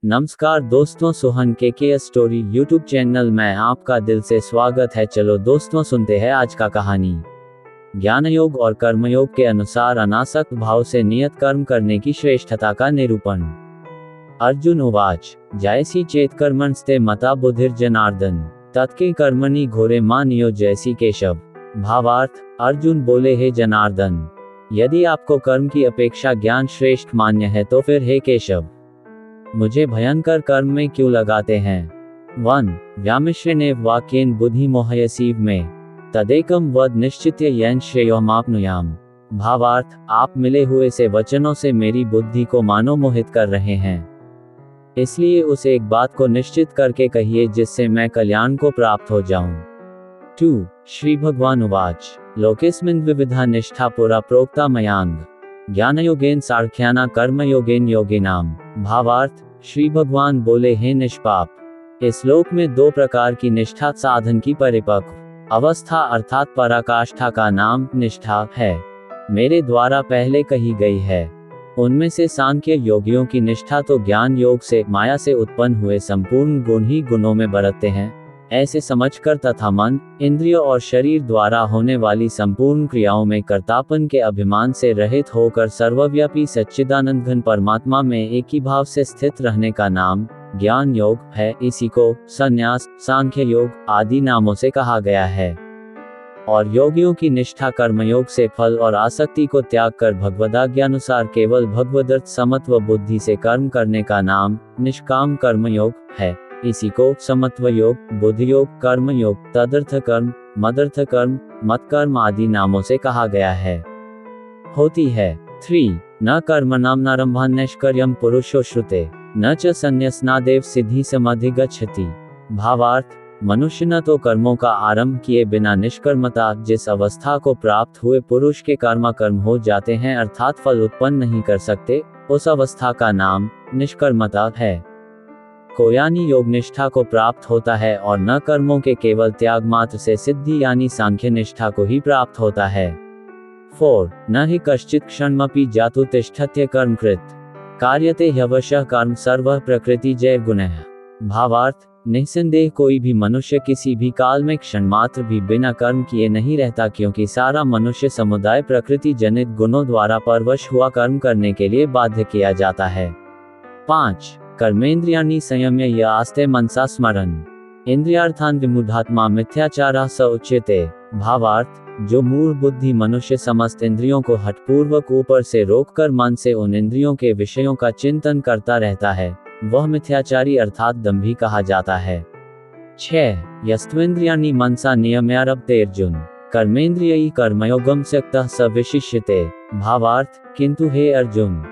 नमस्कार दोस्तों, सोहन के स्टोरी यूट्यूब चैनल में आपका दिल से स्वागत है। चलो दोस्तों, सुनते हैं आज का कहानी। ज्ञान योग और कर्मयोग के अनुसार अनासक्त भाव से नियत कर्म करने की श्रेष्ठता का निरूपण। अर्जुन उवाच जयसी चेत कर्मणस्ते मता बुद्धिर जनार्दन तत्के कर्मणि घोरे मा नियोजयसी केशव। भावार्थ, अर्जुन बोले, हे जनार्दन, यदि आपको कर्म की अपेक्षा ज्ञान श्रेष्ठ मान्य है तो फिर हे केशव, मुझे भयंकर कर्म में क्यों लगाते हैं। 1 व्यामिश्रेणेव वाक्येन बुद्धि मोहयसीव में तदेकम वद निश्चित्य येन श्रेयोमाप्नुयाम। भावार्थ, आप मिले हुए से वचनों से मेरी बुद्धि को मानो मोहित कर रहे हैं, इसलिए उस एक बात को निश्चित करके कहिए जिससे मैं कल्याण को प्राप्त हो जाऊं। 2 श्री भगवान उवाच लोकेस्मिन् विविधा निष्ठा पुरा प्रोक्ता मयांग ज्ञानयोगेन सार्ख्याना कर्मयोगेन योगिनाम। भावार्थ, श्री भगवान बोले, हे निष्पाप, इस लोक में 2 प्रकार की निष्ठा साधन की परिपक्व अवस्था अर्थात पराकाष्ठा का नाम निष्ठा है, मेरे द्वारा पहले कही गई है। उनमें से सांख्य योगियों की निष्ठा तो ज्ञान योग से माया से उत्पन्न हुए संपूर्ण गुण ही गुणों में बरतते हैं ऐसे समझकर तथा मन, इंद्रियों और शरीर द्वारा होने वाली संपूर्ण क्रियाओं में कर्तापन के अभिमान से रहित होकर सर्वव्यापी सच्चिदानंद घन परमात्मा में एक ही भाव से स्थित रहने का नाम ज्ञान योग है। इसी को संन्यास, सांख्य योग आदि नामों से कहा गया है। और योगियों की निष्ठा कर्मयोग से फल और आसक्ति को त्याग कर भगवदाज्ञानुसार केवल भगवदर्थ समत्व बुद्धि से कर्म करने का नाम निष्काम कर्मयोग है। इसी को समत्व योग, बुद्धि योग, कर्म योग, तदर्थ कर्म, मदर्थ कर्म, मतकर्म आदि नामों से कहा गया है। होती है 3 न कर्मणाम नारंभान्यष्कर्यम पुरुषो श्रुते न च संन्यासनादेव सिद्धि समधिगच्छति। भावार्थ, मनुष्य न तो कर्मों का आरंभ किए बिना निष्कर्मता जिस अवस्था को प्राप्त हुए पुरुष के कर्म हो जाते हैं अर्थात फल उत्पन्न नहीं कर सकते, उस अवस्था का नाम निष्कर्मता है। कोयानी योग निष्ठा को प्राप्त होता है और न कर्मों के केवल त्याग मात्र से सिद्धि यानी सांख्य निष्ठा को ही प्राप्त होता है। 4 न ही कश्चित क्षणमपि जातु तिष्ठत्य कर्मकृत कार्यते ह्यवशः कर्म सर्वः प्रकृति जय गुणः। भावार्थ, निस्संदेह कोई भी मनुष्य किसी भी काल में क्षण मात्र भी बिना कर्म किए नहीं रहता, क्योंकि सारा मनुष्य समुदाय प्रकृति जनित गुणों द्वारा परवश हुआ कर्म करने के लिए बाध्य किया जाता है। 5 कर्मेंद्रियाणि संयम्य य आस्ते मनसा स्मरन् इंद्रियार्थान् विमूढात्मा मिथ्याचारः स उच्यते। भावार्थ, जो मूढ़ बुद्धि मनुष्य समस्त इंद्रियों को हठपूर्वक ऊपर से रोककर मन से उन इंद्रियों के विषयों का चिंतन करता रहता है, वह मिथ्याचारी अर्थात दंभी कहा जाता है। 6 यस्त्वेन्द्रियाणि मनसा नियम्यारभते अर्जुन कर्मेंद्रियैः कर्मयोगं त्यक्तः स विशिष्यते। भावार्थ, किंतु हे अर्जुन,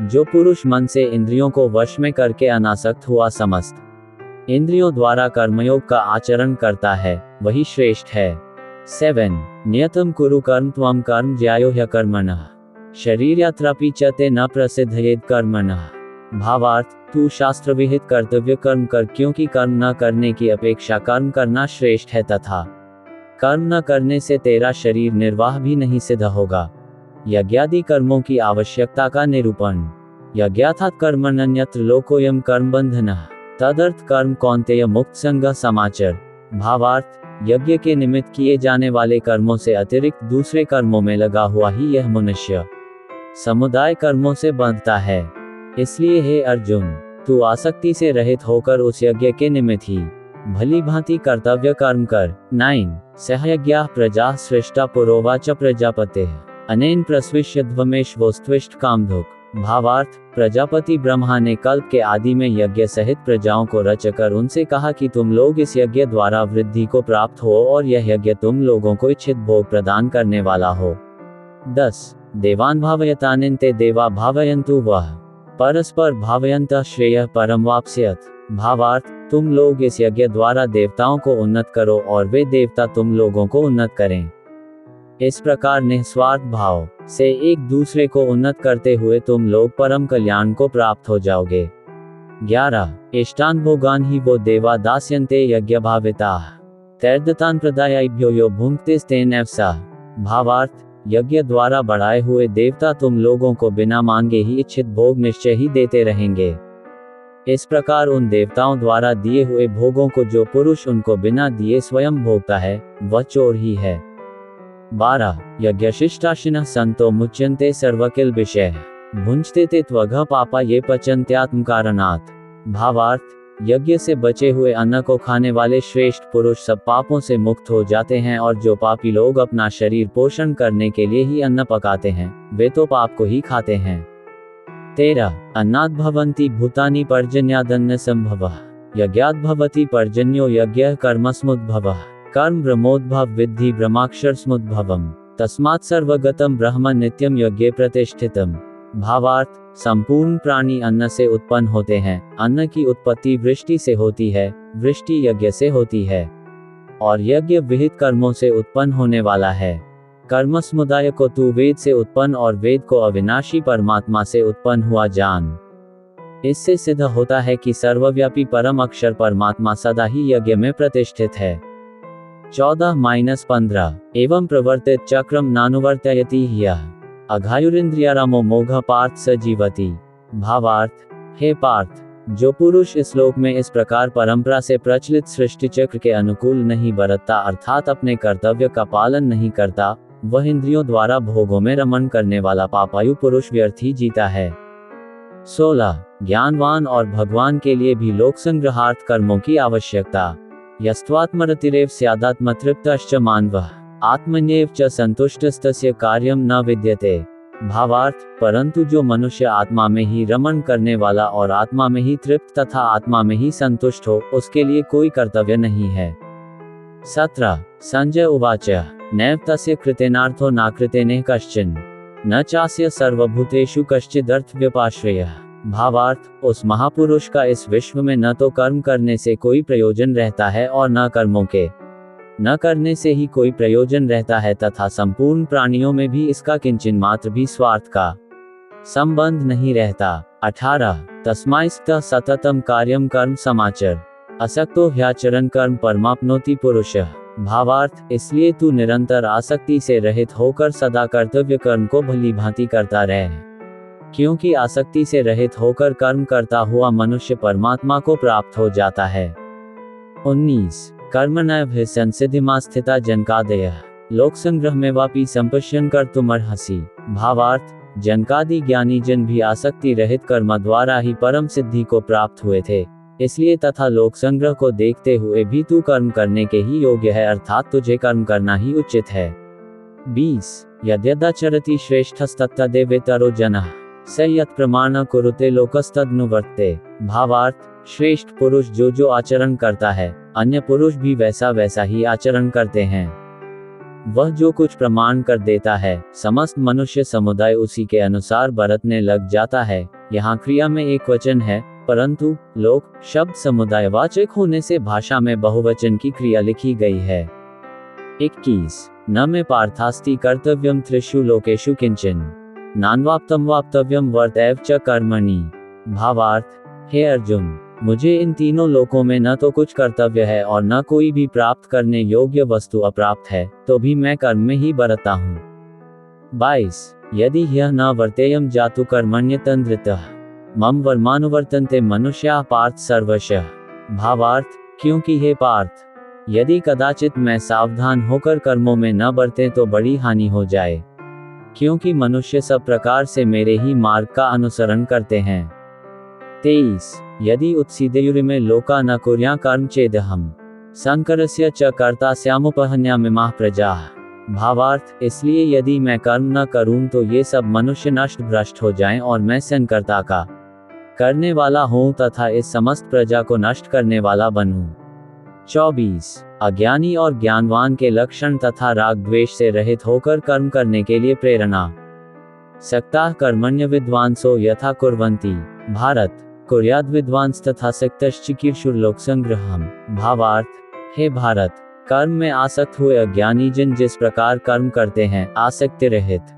जो पुरुष मन से इंद्रियों को वश में करके अनासक्त हुआ समस्त इंद्रियों द्वारा कर्मयोग का आचरण करता है वही श्रेष्ठ है। 7 नियतम कुरु कर्म त्वं कर्म ज्यायो ह्यकर्मणः शरीरयात्रापि च ते न प्रसिद्धयेत् कर्मणः। भावार्थ, तू शास्त्र विहित कर्तव्य कर्म कर, क्योंकि कर्म न करने की अपेक्षा कर्म करना श्रेष्ठ है तथा कर्म न करने से तेरा शरीर निर्वाह भी नहीं सिद्ध होगा। यज्ञादि कर्मों की आवश्यकता का निरूपण। यज्ञार्थात् कर्मण्यन्यत्र लोकोयम कर्म बंधनः तदर्थ कर्म कौन्तेय मुक्त संगः समाचर। भावार्थ, यज्ञ के निमित्त किए जाने वाले कर्मों से अतिरिक्त दूसरे कर्मों में लगा हुआ ही यह मनुष्य समुदाय कर्मों से बंधता है। इसलिए हे अर्जुन, तू आसक्ति से रहित होकर उस यज्ञ के निमित्त ही भली भांति कर्तव्य कर्म कर। 9 सहयज्ञाः प्रजाः सृष्टा पुरोवाच प्रजापतेः अनेन प्रस्विष्यध्वमेष्वोस्त्विष्ट कामधुक्। भावार्थ, प्रजापति ब्रह्मा ने कल्प के आदि में यज्ञ सहित प्रजाओं को रचकर उनसे कहा कि तुम लोग इस यज्ञ द्वारा वृद्धि को प्राप्त हो और यह यज्ञ तुम लोगों को इच्छित भोग प्रदान करने वाला हो। 10 देवान् भावयतानेन ते देवा भावयन्तु वः परस्पर भावयन्तः श्रेयः परम वाप्स्यत्। भावार्थ, तुम लोग इस यज्ञ द्वारा देवताओं को उन्नत करो और वे देवता तुम लोगों को उन्नत करें। इस प्रकार निस्वार्थ भाव से एक दूसरे को उन्नत करते हुए तुम लोग परम कल्याण को प्राप्त हो जाओगे। 11 इष्टान् भोगान् हि वो देवा दास्यन्ते यज्ञ भाविताः तैर्दतान् प्रदायैभ्यो यो भुङ्क्तेस्तेनैव सः। भावार्थ, यज्ञ द्वारा बढ़ाए हुए देवता तुम लोगों को बिना मांगे ही इच्छित भोग निश्चय ही देते रहेंगे। इस प्रकार उन देवताओं द्वारा दिए हुए भोगों को जो पुरुष उनको बिना दिए स्वयं भोगता है, वह चोर ही है। 12 यज्ञशिष्टाशिनः संतो मुच्यन्ते सर्वकिल विषय भुंजते ते त्वघ पापा ये पचन्त्यात्म कारणात्। भावार्थ, यज्ञ से बचे हुए अन्न को खाने वाले श्रेष्ठ पुरुष सब पापों से मुक्त हो जाते हैं, और जो पापी लोग अपना शरीर पोषण करने के लिए ही अन्न पकाते हैं, वे तो पाप को ही खाते हैं। 13 अन्नाद् भवन्ति भूतानि पर्जन्यादन्न संभवः यज्ञाद् भवति पर्जन्यो यज्ञः कर्मस्मुद्भवः कर्म ब्रह्मोद्भव विद्धि ब्रह्माक्षरस्मुद्भवम् तस्मात् सर्वगतं ब्रह्म नित्यं यज्ञे प्रतिष्ठितम्। भावार्थ, संपूर्ण प्राणी अन्न से उत्पन्न होते हैं, अन्न की उत्पत्ति वृष्टि से होती है, वृष्टि यज्ञ से होती है, और यज्ञ विहित कर्मों से उत्पन्न होने वाला है। कर्म समुदाय को तू वेद से उत्पन्न और वेद को अविनाशी परमात्मा से उत्पन्न हुआ जान। इससे सिद्ध होता है कि सर्वव्यापी परम अक्षर परमात्मा सदा ही यज्ञ में प्रतिष्ठित है। 14-15 एवं प्रवर्तित चक्रम नानुवर्तयति ह्यः अघायुरिंद्रियारामो मोघ पार्थ स जीवति। भावार्थ, हे पार्थ, जो पुरुष इस श्लोक में इस प्रकार परंपरा से प्रचलित सृष्टि चक्र के अनुकूल नहीं बरतता, अर्थात अपने कर्तव्य का पालन नहीं करता, वह इंद्रियों द्वारा भोगों में रमण करने वाला पापायु पुरुष व्यर्थ ही जीता है। 16 ज्ञानवान और भगवान के लिए भी लोक संग्रहार्थ कर्मों की आवश्यकता। यस्त्वात्मरतिरेव स्यादात्मतृप्तश्च मानवः आत्मन्येव च संतुष्टस्तस्य कार्यम न विद्यते। भावार्थ, परंतु जो मनुष्य आत्मा में ही रमण करने वाला और आत्मा में ही तृप्त तथा आत्मा में ही संतुष्ट हो, उसके लिए कोई कर्तव्य नहीं है। 17 संजय उवाच नैव तस्य कृतेनार्थो नाकृतेनेह कश्चिन न चास्य सर्वभूतेषु कश्चिदर्थ व्यपाश्रयः। भावार्थ, उस महापुरुष का इस विश्व में न तो कर्म करने से कोई प्रयोजन रहता है और न कर्मों के न करने से ही कोई प्रयोजन रहता है, तथा संपूर्ण प्राणियों में भी इसका किंचिन मात्र भी स्वार्थ का संबंध नहीं रहता। 18 तस्माइस्तः सततम कार्यम कर्म समाचर असक्तो ह्याचरन् कर्म परमाप्नोति पुरुषः। भावार्थ, इसलिए तू निरंतर आसक्ति से रहित होकर सदा कर्तव्य कर्म को भली भांति करता रहे, क्योंकि आसक्ति से रहित होकर कर्म करता हुआ मनुष्य परमात्मा को प्राप्त हो जाता है। 19 कर्मणैव हि संसिद्धिमा स्थिता जनकादयः लोक संग्रह में वापी संपश्यन कर्तुमर्हसि। भावार्थ, जनकादि ज्ञानी जन भी आसक्ति रहित कर्म द्वारा ही परम सिद्धि को प्राप्त हुए थे, इसलिए तथा लोक संग्रह को देखते हुए भी तू कर्म करने के ही योग्य है, अर्थात तुझे कर्म करना ही उचित है। 20 यद्यदाचरति श्रेष्ठस्तत्तदेवेतरो जनः स यत् प्रमाण कुरुते लोकस्तदनुवर्ते। भावार्थ, श्रेष्ठ पुरुष जो जो आचरण करता है, अन्य पुरुष भी वैसा वैसा ही आचरण करते हैं। वह जो कुछ प्रमाण कर देता है, समस्त मनुष्य समुदाय उसी के अनुसार बरतने लग जाता है। यहाँ क्रिया में एक वचन है, परंतु लोक शब्द समुदायवाचक होने से भाषा में बहुवचन की क्रिया लिखी गई है। 21 न मे पार्थास्ति कर्तव्यम त्रिषु लोकेषु किंचन नान्वाप्तम वाप्तव्यम वर्तैव च कर्मणि। भावार्थ, हे अर्जुन, मुझे इन तीनों लोकों में न तो कुछ कर्तव्य है और न कोई भी प्राप्त करने योग्य वस्तु अप्राप्त है, तो भी मैं कर्म में ही बरता हूँ। 22 यदि यह न वर्तेयम जातु कर्मण्यतन्द्रितः मम वर्मानुवर्तन्ते मनुष्याः पार्थ सर्वशः। भावार्थ, क्योंकि हे पार्थ, यदि कदाचित मैं सावधान होकर कर्मों में न बरते तो बड़ी हानि हो जाए, क्योंकि मनुष्य सब प्रकार से मेरे ही मार्ग का अनुसरण करते हैं। 23 यदि उत्सीदेयुरिमे लोका न कुर्या कर्म चेदहम संकरस्य च कर्ता स्यामुपहन्यामिमाः प्रजाः। भावार्थ, इसलिए यदि मैं कर्म न करूं तो ये सब मनुष्य नष्ट भ्रष्ट हो जाएं और मैं संकर्ता का करने वाला हूं तथा इस समस्त प्रजा को नष्ट करने वाला बनूं। 24 अज्ञानी और ज्ञानवान के लक्षण तथा राग द्वेष से रहित होकर कर्म करने के लिए प्रेरणा। सक्ताः कर्मण्य विद्वांसो यथा कुर्वन्ति भारत कुर्याद् विद्वांस तथा सक्तश्चिकीर्षुर्लोक संग्रहम्। भावार्थ, हे भारत, कर्म में आसक्त हुए अज्ञानी जन जिस प्रकार कर्म करते हैं, आसक्ति रहित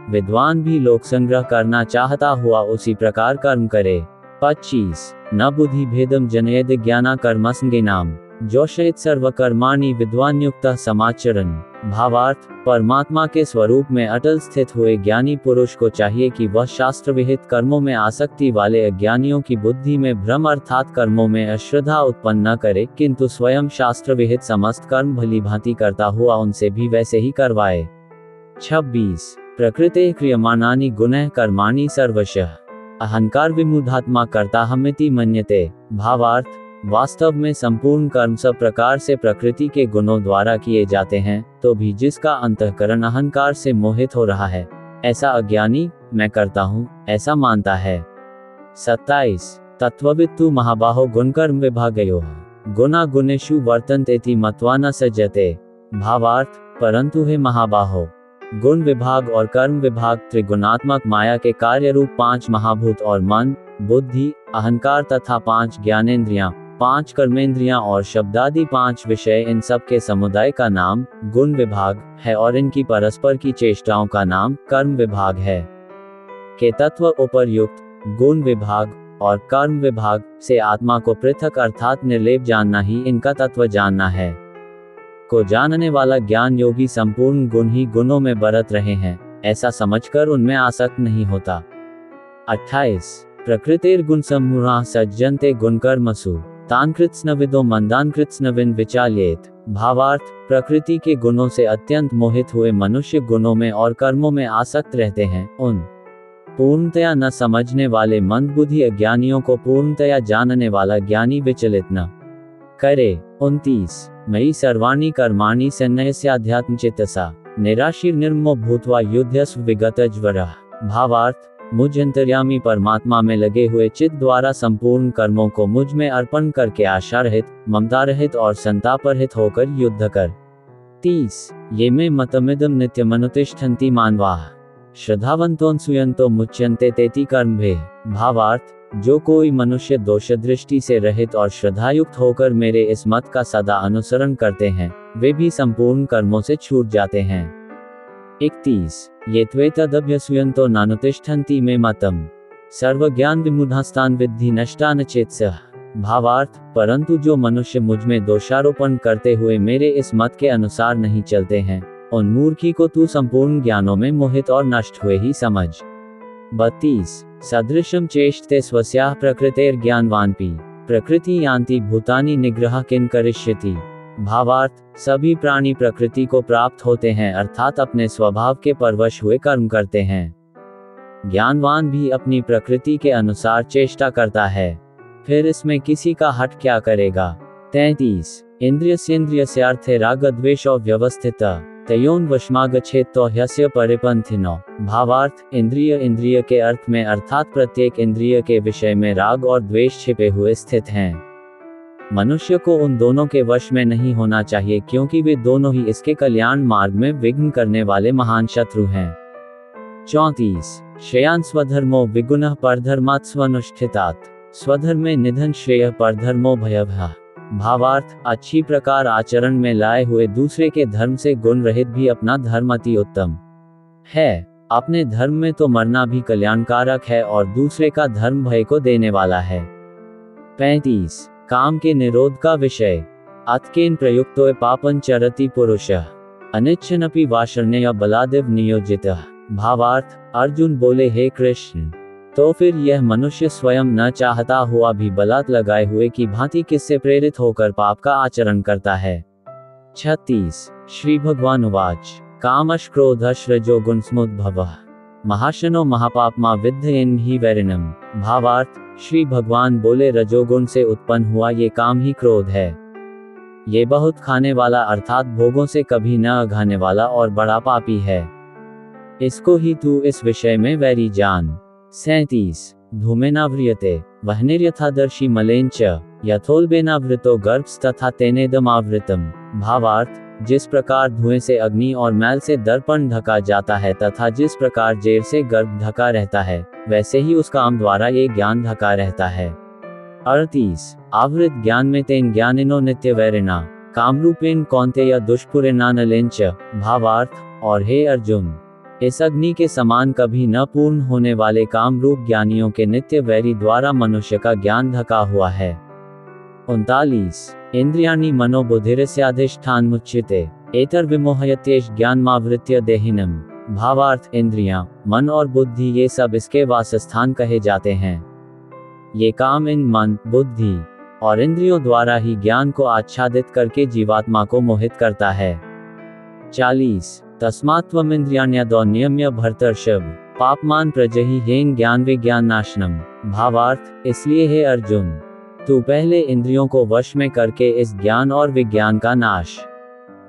विद्वान भी लोक संग्रह करना चाहता हुआ उसी प्रकार कर्म करे। 25 न बुद्धि भेदम जनयेद ज्ञाना कर्मसंज्ञानाम जोषयित सर्वकर्माणि विद्वान्युक्तः समाचरन्। भावार्थ, परमात्मा के स्वरूप में अटल स्थित हुए ज्ञानी पुरुष को चाहिए कि वह शास्त्र विहित कर्मों में आसक्ति वाले अज्ञानियों की बुद्धि में भ्रम अर्थात कर्मों में अश्रद्धा उत्पन्न न करे, किंतु स्वयं शास्त्र विहित समस्त कर्म भली भांति करता हुआ उनसे भी वैसे ही करवाए। 26 प्रकृते क्रियमाणानि गुणैः कर्माणि सर्वशः अहंकार विमूढ़ात्मा कर्ताहमिति मन्यते। भावार्थ, वास्तव में संपूर्ण कर्म सब प्रकार से प्रकृति के गुणों द्वारा किए जाते हैं, तो भी जिसका अंतःकरण अहंकार से मोहित हो रहा है, ऐसा अज्ञानी मैं करता हूँ ऐसा मानता है। 27 तत्त्ववित्तु महाबाहो गुणकर्म विभागयोः गुणा गुणेषु वर्तन्तेति मत्वा न सज्जते। भावार्थ, परंतु हे महाबाहो, गुण विभाग और कर्म विभाग त्रिगुणात्मक माया के कार्य रूप 5 महाभूत और मन, बुद्धि, अहंकार तथा 5 ज्ञानेंद्रियां, 5 कर्मेंद्रियां और शब्दादि 5 विषय, इन सब के समुदाय का नाम गुण विभाग है और इनकी परस्पर की चेष्टाओं का नाम कर्म विभाग है। के तत्व उपर्युक्त गुण विभाग और कर्म विभाग से आत्मा को पृथक अर्थात निर्लेप जानना ही इनका तत्व जानना है। को जानने वाला ज्ञान योगी संपूर्ण गुण ही गुणों में बरत रहे हैं ऐसा समझकर उनमें आसक्त नहीं होता। 28 प्रकृतिर गुण समूहा सज्जन्ते गुणकर्मसु तान कृत्स्नविदो मंदान कृत्स्नविन विचाल्येत। भावार्थ, प्रकृति के गुणों से अत्यंत मोहित हुए मनुष्य गुणों में और कर्मों में आसक्त रहते हैं। उन पूर्णतया न समझने वाले मंदबुद्धि अज्ञानियों को पूर्णतया जानने वाला ज्ञानी विचलित न करे। 29 मयि सर्वाणि कर्माणि सन्न्यस्याध्यात्मचेतसा निराशीर्निर्ममो भूत्वा युध्यस्व विगतज्वरः। भावार्थ, मुझ अंतर्यामी परमात्मा में लगे हुए चित्त द्वारा संपूर्ण कर्मों को मुझ में अर्पण करके आशा रहित, ममता रहित और संताप रहित होकर युद्ध कर। 30 ये मे मतमिदं नित्यमनुतिष्ठन्ति मानवाः श्रद्धावन्तोऽनुसूयन्तो मुच्यन्ते तेति कर्मभिः। भावार्थ, जो कोई मनुष्य दोष दृष्टि से रहित और श्रद्धायुक्त होकर मेरे इस मत का सदा अनुसरण करते हैं, वे भी संपूर्ण कर्मों से छूट जाते हैं। 31 ये त्वेतदभ्यसूयन्तो नानुतिष्ठन्ति मे मतम् सर्वज्ञान विमूढ़ास्तान् विद्धि नष्टान् चेतसः। भावार्थ, परंतु जो मनुष्य मुझ में दोषारोपण करते हुए मेरे इस मत के अनुसार नहीं चलते हैं, उन मूर्खी को तू संपूर्ण ज्ञानों में मोहित और नष्ट हुए ही समझ। 32 सदृशं चेष्टते स्वस्याः प्रकृतेर् ज्ञानवानपि प्रकृति यान्ति भूतानि निग्रह किं करिष्यति। भावार्थ, सभी प्राणी प्रकृति को प्राप्त होते हैं अर्थात अपने स्वभाव के परवश हुए कर्म करते हैं। ज्ञानवान भी अपनी प्रकृति के अनुसार चेष्टा करता है, फिर इसमें किसी का हट क्या करेगा। 33 इंद्रियस्येन्द्रियस्यार्थे रागद्वेषौ व्यवस्थितः तयोन वशमागच्छेत्तो ह्यस्य परिपन्थिनो। भावार्थ, इंद्रिय इंद्रिय के अर्थ में अर्थात प्रत्येक इंद्रिय के विषय में राग और द्वेष छिपे हुए स्थित हैं। मनुष्य को उन दोनों के वश में नहीं होना चाहिए, क्योंकि वे दोनों ही इसके कल्याण मार्ग में विघ्न करने वाले महान शत्रु हैं। 34 श्रेयान् स्वधर्मो विगुणः परधर्मात् स्वनुष्ठितात् स्वधर्मे निधन श्रेयः परधर्मो भयभः। भावार्थ, अच्छी प्रकार आचरण में लाए हुए दूसरे के धर्म से गुण रहित भी अपना धर्म अति उत्तम है। अपने धर्म में तो मरना भी कल्याणकारक है और दूसरे का धर्म भय को देने वाला है। 35 काम के निरोध का विषय अतकेन प्रयुक्तो पापं चरति पुरुषः अनिच्छन्नपि वाषण्य बलादिव नियोजितः। भावार्थ, अर्जुन बोले हे कृष्ण, तो फिर यह मनुष्य स्वयं न चाहता हुआ भी बलात् लगाए हुए की भांति किससे प्रेरित होकर पाप का आचरण करता है। 36 श्री भगवान उवाच कामश क्रोधश रजो गुणसमुद्भवः महाशनो महापापमा विद्धयन् हि वैरिणम्। भावार्थ, श्री भगवान बोले रजोगुण से उत्पन्न हुआ ये काम ही क्रोध है। ये बहुत खाने वाला अर्थात भोगों से कभी न अघाने वाला और बड़ा पापी है। इसको ही तू इस विषय में वैरी जान। 37 धूमेनाव्रियते वह्निर्यथादर्शी मलेन च यथोल्बेनावृतो गर्भस्तथा तेनेदमावृतम्। भावार्थ, जिस प्रकार धुएं से अग्नि और मैल से दर्पण ढका जाता है तथा जिस प्रकार जेर से गर्भ ढका रहता है, वैसे ही उस काम द्वारा ये ज्ञान ढका रहता है। 38 आवृत ज्ञान में तेन ज्ञानिनो नित्य वैरिणा कामरूपेण कौन्तेय दुष्पुरेणानलेन च। भावार्थ, और हे अर्जुन, इस अग्नि के समान कभी न पूर्ण होने वाले काम रूप ज्ञानियों के नित्य वैरी द्वारा मनुष्य का ज्ञान ढका हुआ है। 39 इंद्रियाणि मनोबुद्धिरस्याधिष्ठानमुच्यते एतर्विमोहयत्येष ज्ञानमावृत्य देहिनम। भावार्थ, इंद्रियां, मन और बुद्धि ये सब इसके वासस्थान कहे जाते हैं। ये काम इन मन, बुद्धि और इंद्रियों द्वारा ही ज्ञान को आच्छादित करके जीवात्मा को मोहित करता है। 40 तस्मात्त्वम इंद्रियाण्यदो नियम्य भर्तर्षभ पापमान प्रजहि हेन ज्ञान विज्ञान नाशनम। भावार्थ, इसलिए हे अर्जुन, तू पहले इंद्रियों को वश में करके इस ज्ञान और विज्ञान का नाश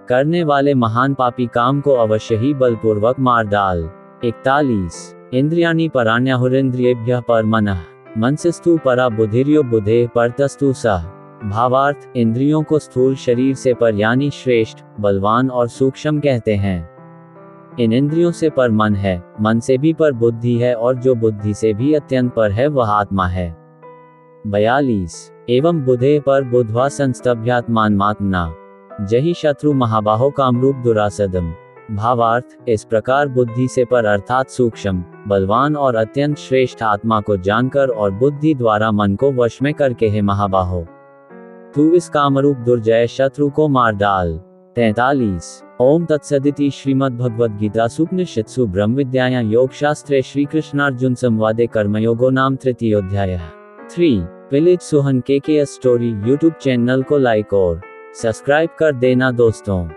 करने वाले महान पापी काम को अवश्य ही बलपूर्वक मार डाल। 41 इंद्रियाणि पराण्याहुरिन्द्रियेभ्यः परमनः मनसस्तु परा बुद्धिर्यो बुद्धेः परतस्तु सः। भावार्थ, इंद्रियों को स्थूल शरीर से पर यानी श्रेष्ठ, बलवान और सूक्ष्म कहते हैं। इन इंद्रियों से पर मन है, मन से भी पर बुद्धि है और जो बुद्धि से भी अत्यंत पर है वह आत्मा है। 42 एवं बुधे पर बुद्ध्वा संस्तभ्यात्मात्मना जहि शत्रु महाबाहो कामरूप दुरासदम। भावार्थ, इस प्रकार बुद्धि से पर अर्थात सूक्ष्म, बलवान और अत्यंत श्रेष्ठ आत्मा को जानकर और बुद्धि द्वारा मन को वश में करके हे महाबाहो, तू इस कामरूप दुर्जय शत्रु को मार डाल। 43 ओम तत्सदिति श्रीमद्भगवद्गीतासु उपनिषत्सु ब्रह्मविद्यायां योगशास्त्रे श्रीकृष्णार्जुन संवादे कर्मयोगो नाम तृतीयोऽध्यायः। 3 village Sohan KKS story YouTube channel को लाइक और सब्सक्राइब कर देना दोस्तों।